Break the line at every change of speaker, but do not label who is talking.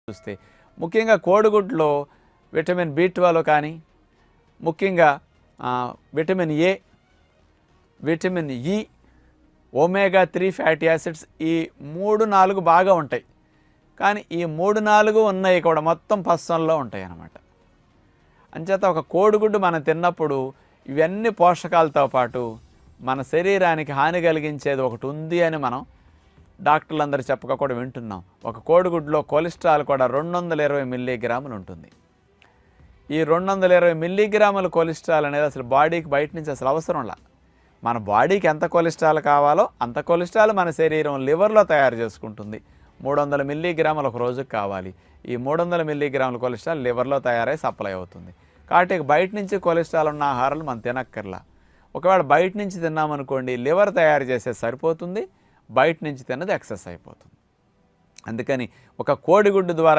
చూస్తే ముఖ్యంగా కోడిగుడ్లో vitamin B12 కానీ, ముఖ్యంగా vitamin A, vitamin E, omega-3 fatty acids ఈ 3, 4 బాగా ఉంటాయి. కానీ ఈ 3, 4 ఉన్నాయి కూడా మొత్తం పస్సంలో ఉంటాయి అన్నమాట. అంచేత ఒక కోడిగుడ్డు మనం తిన్నప్పుడు ఇవన్నీ పోషకాలతో పాటు మన శరీరానికి హాని కలిగించేది ఒకటి ఉంది అని మనం డాక్టర్లందరూ చెప్పక కూడా వింటున్నాం. ఒక కోడిగుడ్లో కొలెస్ట్రాల్ కూడా 220 మిల్లీగ్రాములు ఉంటుంది. ఈ 220 మిల్లీగ్రాముల కొలెస్ట్రాల్ అనేది అసలు బాడీకి బయట నుంచి అసలు అవసరంలా. మన బాడీకి ఎంత కొలెస్ట్రాల్ కావాలో అంత కొలెస్ట్రాల్ మన శరీరం లివర్లో తయారు చేసుకుంటుంది. 300 మిల్లీగ్రాములు ఒక రోజుకి కావాలి. ఈ 300 మిల్లీగ్రాముల కొలెస్ట్రాల్ లివర్లో తయారై సప్లై అవుతుంది. కాబట్టి బయట నుంచి కొలెస్ట్రాల్ ఉన్న ఆహారాలు మనం తినక్కర్లా. ఒకవేళ బయట నుంచి తిన్నామనుకోండి, లివర్ తయారు చేసేది సరిపోతుంది, బయట నుంచి తిన్నది ఎక్సెస్ అయిపోతుంది. అందుకని ఒక కోడిగుడ్డు ద్వారా